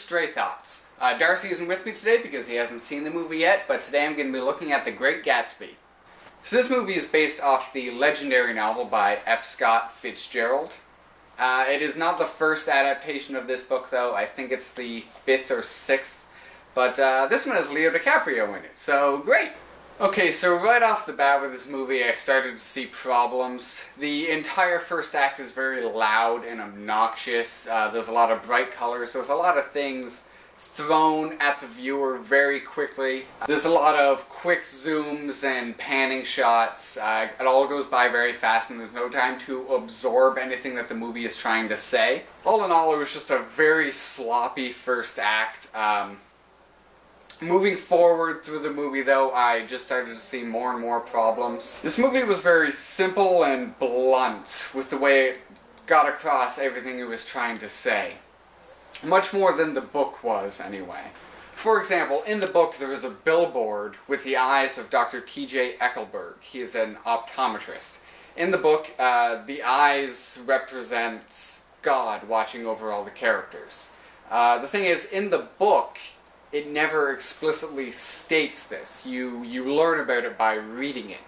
Stray Thoughts. Darcy isn't with me today because he hasn't seen the movie yet, but today I'm going to be looking at The Great Gatsby. So this movie is based off the legendary novel by F. Scott Fitzgerald. It is not the first adaptation of this book, though. I think it's the 5th or 6th. But this one has Leo DiCaprio in it, so great! Okay, so right off the bat with this movie, I started to see problems. The entire first act is very loud and obnoxious. There's a lot of bright colors. There's a lot of things thrown at the viewer very quickly. There's a lot of quick zooms and panning shots. It all goes by very fast and there's no time to absorb anything that the movie is trying to say. All in all, it was just a very sloppy first act. Moving forward through the movie, though, I just started to see more and more problems. This movie was very simple and blunt with the way it got across everything it was trying to say. Much more than the book was, anyway. For example, in the book there is a billboard with the eyes of Dr. T.J. Eckelberg. He is an optometrist. In the book, the eyes represent God watching over all the characters. The thing is, in the book, it never explicitly states this. You learn about it by reading it.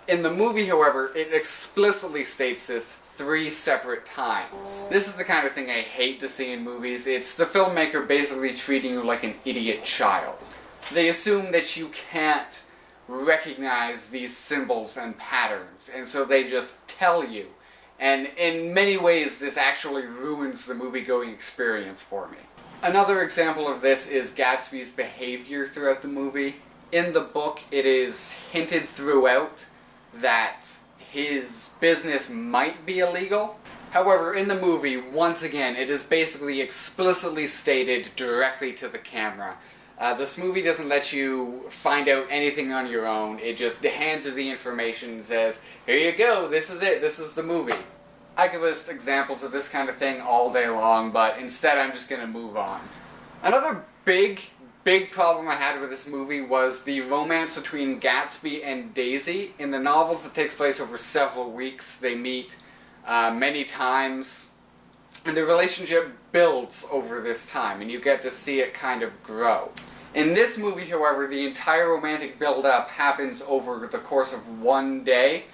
In the movie, however, it explicitly states this 3 separate times. This is the kind of thing I hate to see in movies. It's the filmmaker basically treating you like an idiot child. They assume that you can't recognize these symbols and patterns, and so they just tell you. And in many ways, this actually ruins the movie-going experience for me. Another example of this is Gatsby's behavior throughout the movie. In the book, it is hinted throughout that his business might be illegal. However, in the movie, once again, it is basically explicitly stated directly to the camera. This movie doesn't let you find out anything on your own. It just hands you the information and says, here you go, this is it, this is the movie. I could list examples of this kind of thing all day long, but instead I'm just going to move on. Another big problem I had with this movie was the romance between Gatsby and Daisy. In the novels, it takes place over several weeks. They meet many times, and the relationship builds over this time, and you get to see it kind of grow. In this movie, however, the entire romantic build-up happens over the course of one day,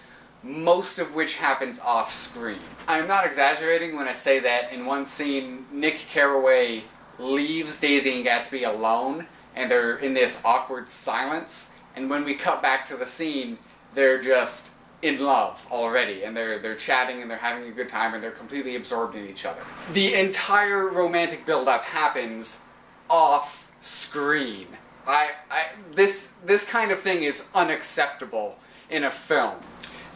most of which happens off-screen. I'm not exaggerating when I say that in one scene, Nick Carraway leaves Daisy and Gatsby alone, and they're in this awkward silence, and when we cut back to the scene, they're just in love already, and they're chatting and they're having a good time and they're completely absorbed in each other. The entire romantic build-up happens off-screen. This kind of thing is unacceptable in a film.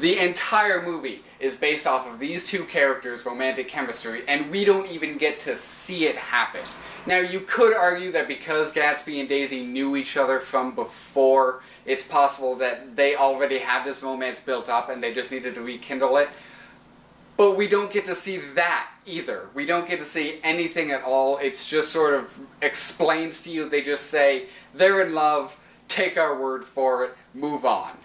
The entire movie is based off of these two characters' romantic chemistry, and we don't even get to see it happen. Now, you could argue that because Gatsby and Daisy knew each other from before, it's possible that they already had this romance built up and they just needed to rekindle it. But we don't get to see that either. We don't get to see anything at all. It's just sort of explains to you. They just say, they're in love, take our word for it, move on.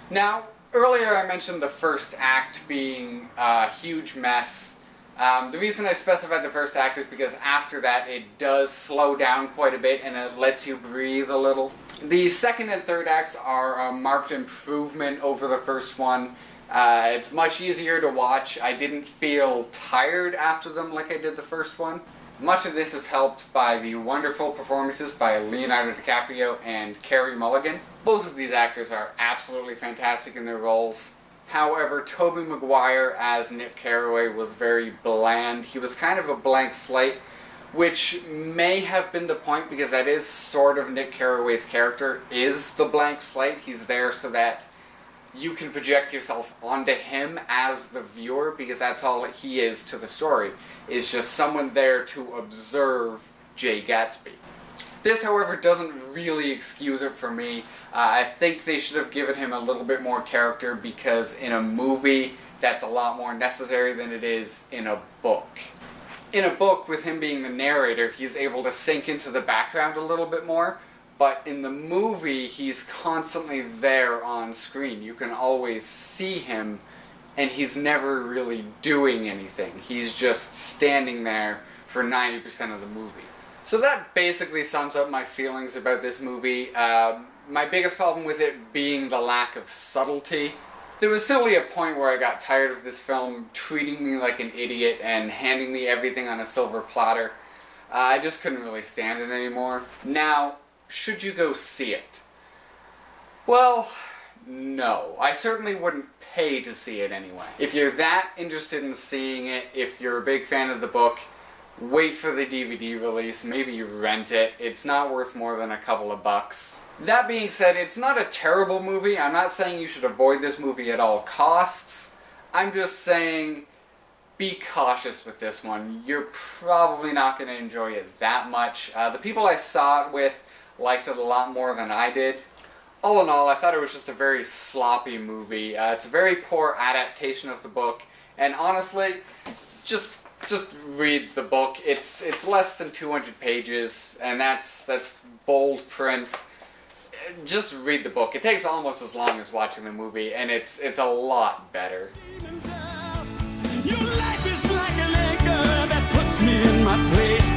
Now, earlier I mentioned the first act being a huge mess. The reason I specified the first act is because after that it does slow down quite a bit and it lets you breathe a little. The second and third acts are a marked improvement over the first one. It's much easier to watch. I didn't feel tired after them like I did the first one. Much of this is helped by the wonderful performances by Leonardo DiCaprio and Carey Mulligan. Both of these actors are absolutely fantastic in their roles. However, Tobey Maguire as Nick Carraway was very bland. He was kind of a blank slate, which may have been the point because that is sort of Nick Carraway's character, is the blank slate. He's there so that you can project yourself onto him as the viewer, because that's all he is to the story, is just someone there to observe Jay Gatsby. This, however, doesn't really excuse it for me. I think they should have given him a little bit more character, because in a movie, that's a lot more necessary than it is in a book. In a book, with him being the narrator, he's able to sink into the background a little bit more, but in the movie, he's constantly there on screen. You can always see him, and he's never really doing anything. He's just standing there for 90% of the movie. So that basically sums up my feelings about this movie. My biggest problem with it being the lack of subtlety. There was simply a point where I got tired of this film treating me like an idiot and handing me everything on a silver platter. I just couldn't really stand it anymore. Now, should you go see it? Well, no. I certainly wouldn't pay to see it anyway. If you're that interested in seeing it, if you're a big fan of the book, wait for the DVD release, maybe rent it. It's not worth more than a couple of bucks. That being said, it's not a terrible movie. I'm not saying you should avoid this movie at all costs. I'm just saying be cautious with this one. You're probably not going to enjoy it that much. The people I saw it with liked it a lot more than I did. All in all, I thought it was just a very sloppy movie. It's a very poor adaptation of the book, and honestly, just read the book. It's less than 200 pages, and that's bold print. Just read the book. It takes almost as long as watching the movie, and it's a lot better. Your life is like an anchor that puts me in my place.